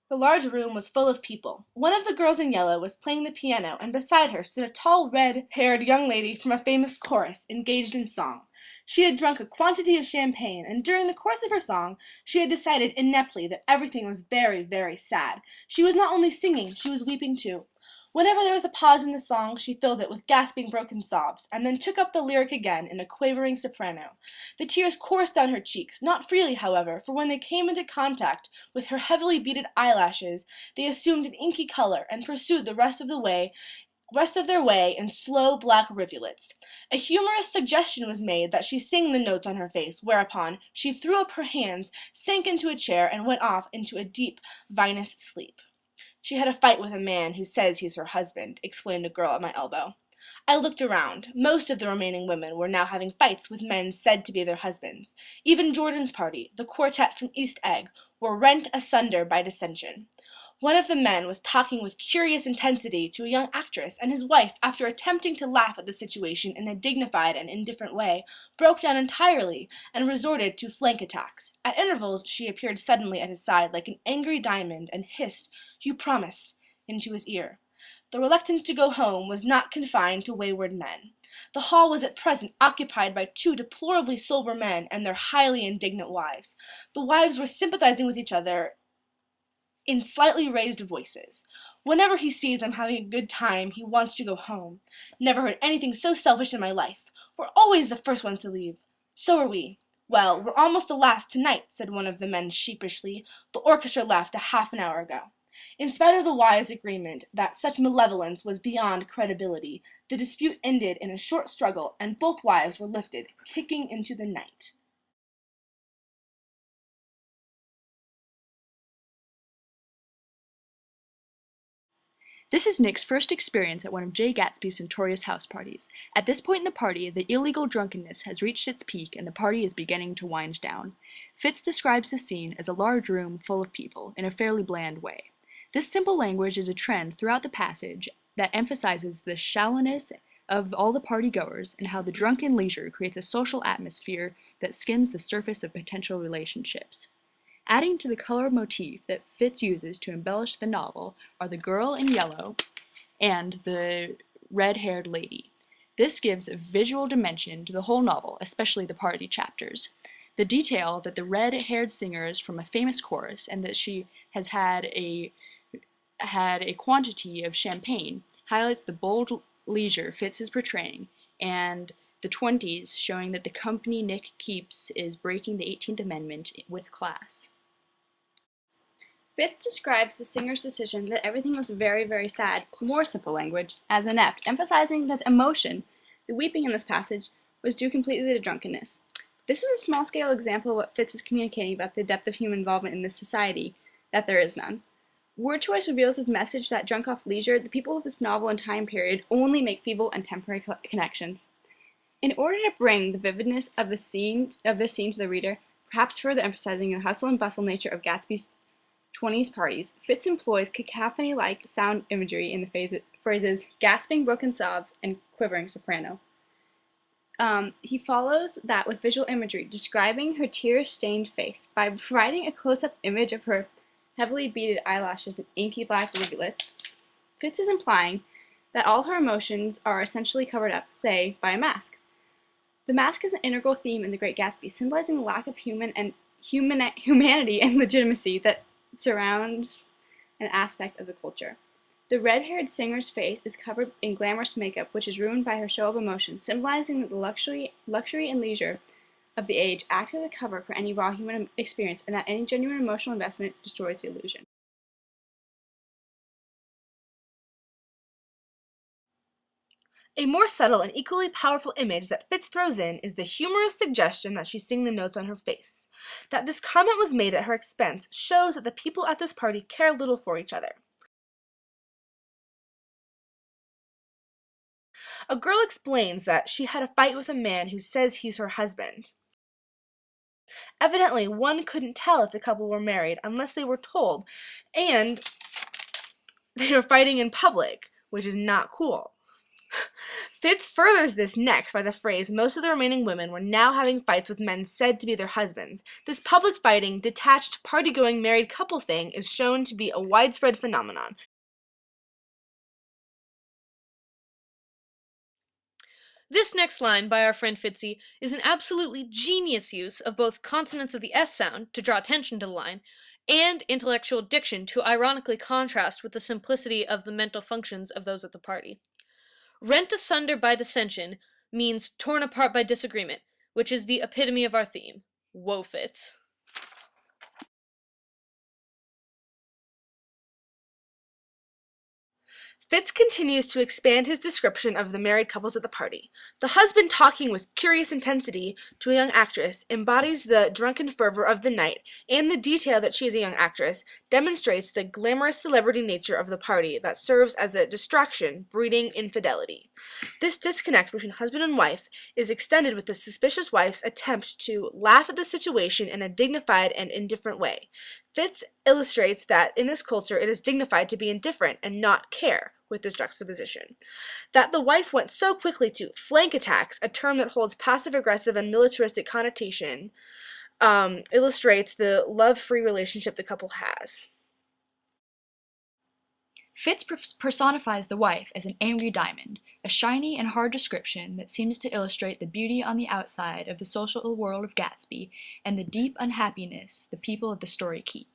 The large room was full of people. One of the girls in yellow was playing the piano, and beside her stood a tall, red-haired young lady from a famous chorus, engaged in song. She had drunk a quantity of champagne, and during the course of her song she had decided ineptly that everything was very, very sad. She was not only singing, she was weeping too. Whenever there was a pause in the song, she filled it with gasping, broken sobs, and then took up the lyric again in a quavering soprano. The tears coursed down her cheeks, not freely, however, for when they came into contact with her heavily beaded eyelashes, they assumed an inky color, and pursued the rest of their way in slow black rivulets. A humorous suggestion was made that she sing the notes on her face, whereupon she threw up her hands, sank into a chair, and went off into a deep, vinous sleep. "She had a fight with a man who says he's her husband," explained a girl at my elbow. I looked around. Most of the remaining women were now having fights with men said to be their husbands. Even Jordan's party, the quartet from East Egg, were rent asunder by dissension. One of the men was talking with curious intensity to a young actress, and his wife, after attempting to laugh at the situation in a dignified and indifferent way, broke down entirely and resorted to flank attacks. At intervals she appeared suddenly at his side like an angry diamond and hissed, "You promised," into his ear. The reluctance to go home was not confined to wayward men. The hall was at present occupied by two deplorably sober men and their highly indignant wives. The wives were sympathizing with each other in slightly raised voices. "Whenever he sees I'm having a good time, he wants to go home. Never heard anything so selfish in my life. We're always the first ones to leave. So are we." "Well, we're almost the last tonight," said one of the men sheepishly. "The orchestra left a half an hour ago." In spite of the wise agreement that such malevolence was beyond credibility, the dispute ended in a short struggle, and both wives were lifted, kicking into the night. This is Nick's first experience at one of Jay Gatsby's notorious house parties. At this point in the party, the illegal drunkenness has reached its peak and the party is beginning to wind down. Fitz describes the scene as a large room full of people, in a fairly bland way. This simple language is a trend throughout the passage that emphasizes the shallowness of all the party-goers and how the drunken leisure creates a social atmosphere that skims the surface of potential relationships. Adding to the color motif that Fitz uses to embellish the novel are the girl in yellow and the red-haired lady. This gives a visual dimension to the whole novel, especially the party chapters. The detail that the red-haired singer is from a famous chorus and that she has had a quantity of champagne highlights the bold leisure Fitz is portraying, and the 20s showing that the company Nick keeps is breaking the 18th Amendment with class. Fitz describes the singer's decision that everything was very, very sad, more simple language, as inept, emphasizing that emotion, the weeping in this passage, was due completely to drunkenness. This is a small-scale example of what Fitz is communicating about the depth of human involvement in this society, that there is none. Word choice reveals his message that, drunk off leisure, the people of this novel and time period only make feeble and temporary connections. In order to bring the vividness of this scene to the reader, perhaps further emphasizing the hustle and bustle nature of Gatsby's 20s parties, Fitz employs cacophony-like sound imagery in the phrases gasping, broken sobs, and quivering soprano. He follows that with visual imagery, describing her tear-stained face by providing a close-up image of her heavily beaded eyelashes and inky black rivulets. Fitz is implying that all her emotions are essentially covered up, say, by a mask. The mask is an integral theme in The Great Gatsby, symbolizing the lack of humanity and legitimacy that surrounds an aspect of the culture. The red-haired singer's face is covered in glamorous makeup, which is ruined by her show of emotion, symbolizing that the luxury and leisure of the age act as a cover for any raw human experience, and that any genuine emotional investment destroys the illusion. A more subtle and equally powerful image that Fitz throws in is the humorous suggestion that she sing the notes on her face. That this comment was made at her expense shows that the people at this party care little for each other. A girl explains that she had a fight with a man who says he's her husband. Evidently, one couldn't tell if the couple were married unless they were told, and they were fighting in public, which is not cool. Fitz furthers this next by the phrase, most of the remaining women were now having fights with men said to be their husbands. This public fighting, detached, party-going married couple thing is shown to be a widespread phenomenon. This next line by our friend Fitzy is an absolutely genius use of both consonants of the S sound to draw attention to the line, and intellectual diction to ironically contrast with the simplicity of the mental functions of those at the party. Rent asunder by dissension means torn apart by disagreement, which is the epitome of our theme. Woe Fitz. Fitz continues to expand his description of the married couples at the party. The husband talking with curious intensity to a young actress embodies the drunken fervor of the night, and the detail that she is a young actress demonstrates the glamorous celebrity nature of the party that serves as a distraction, breeding infidelity. This disconnect between husband and wife is extended with the suspicious wife's attempt to laugh at the situation in a dignified and indifferent way. Fitz illustrates that in this culture it is dignified to be indifferent and not care, with this juxtaposition. That the wife went so quickly to flank attacks, a term that holds passive-aggressive and militaristic connotation, illustrates the love-free relationship the couple has. Fitz personifies the wife as an angry diamond, a shiny and hard description that seems to illustrate the beauty on the outside of the social world of Gatsby and the deep unhappiness the people of the story keep.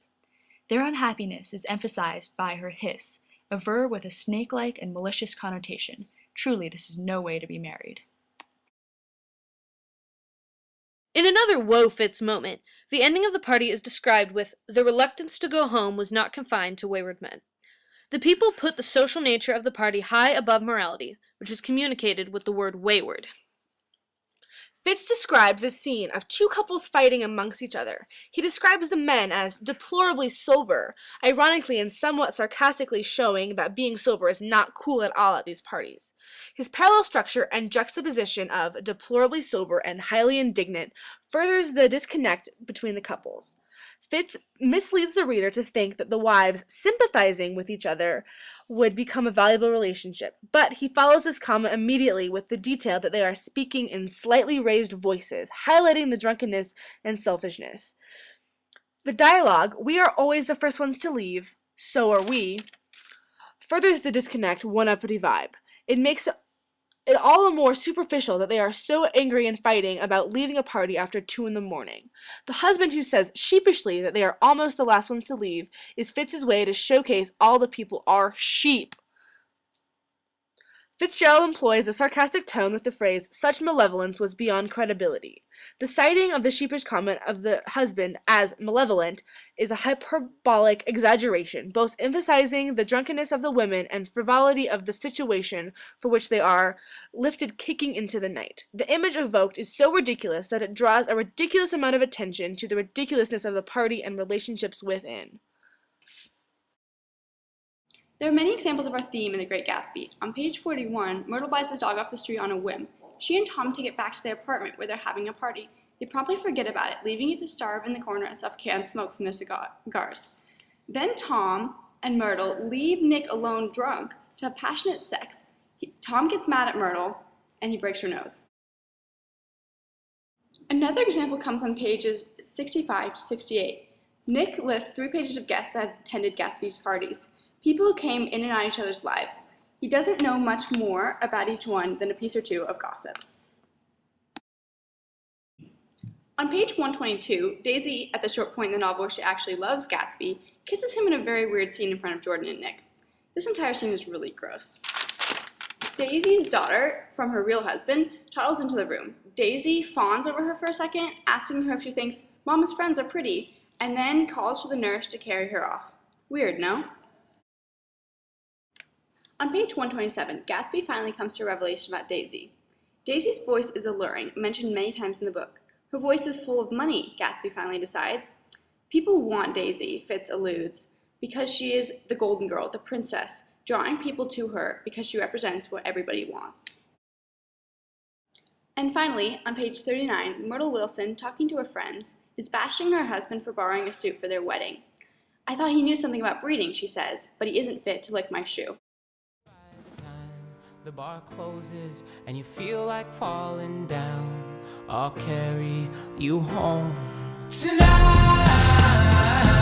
Their unhappiness is emphasized by her hiss, a verb with a snake-like and malicious connotation. Truly, this is no way to be married. In another woe Fitz moment, the ending of the party is described with, the reluctance to go home was not confined to wayward men. The people put the social nature of the party high above morality, which is communicated with the word wayward. Fitz describes a scene of two couples fighting amongst each other. He describes the men as deplorably sober, ironically and somewhat sarcastically showing that being sober is not cool at all at these parties. His parallel structure and juxtaposition of deplorably sober and highly indignant furthers the disconnect between the couples. Fitz misleads the reader to think that the wives sympathizing with each other would become a valuable relationship, but he follows this comment immediately with the detail that they are speaking in slightly raised voices, highlighting the drunkenness and selfishness. The dialogue, "We are always the first ones to leave, so are we," furthers the disconnect one-uppity vibe. It makes it all the more superficial that they are so angry and fighting about leaving a party after 2 a.m. The husband who says sheepishly that they are almost the last ones to leave is Fitz's way to showcase all the people are sheep. Fitzgerald employs a sarcastic tone with the phrase, "Such malevolence was beyond credibility." The citing of the sheepish comment of the husband as malevolent is a hyperbolic exaggeration, both emphasizing the drunkenness of the women and frivolity of the situation for which they are lifted kicking into the night. The image evoked is so ridiculous that it draws a ridiculous amount of attention to the ridiculousness of the party and relationships within. There are many examples of our theme in The Great Gatsby. On page 41, Myrtle buys his dog off the street on a whim. She and Tom take it back to their apartment where they're having a party. They promptly forget about it, leaving it to starve in the corner and suffocate smoke from their cigars. Then Tom and Myrtle leave Nick alone drunk to have passionate sex. Tom gets mad at Myrtle, and he breaks her nose. Another example comes on pages 65 to 68. Nick lists 3 pages of guests that have attended Gatsby's parties. People who came in and out of each other's lives. He doesn't know much more about each one than a piece or two of gossip. On page 122, Daisy, at the short point in the novel where she actually loves Gatsby, kisses him in a very weird scene in front of Jordan and Nick. This entire scene is really gross. Daisy's daughter, from her real husband, toddles into the room. Daisy fawns over her for a second, asking her if she thinks Mama's friends are pretty, and then calls for the nurse to carry her off. Weird, no? On page 127, Gatsby finally comes to a revelation about Daisy. Daisy's voice is alluring, mentioned many times in the book. Her voice is full of money, Gatsby finally decides. People want Daisy, Fitz alludes, because she is the golden girl, the princess, drawing people to her because she represents what everybody wants. And finally, on page 39, Myrtle Wilson, talking to her friends, is bashing her husband for borrowing a suit for their wedding. "I thought he knew something about breeding," she says, "but he isn't fit to lick my shoe." The bar closes and you feel like falling down. I'll carry you home tonight.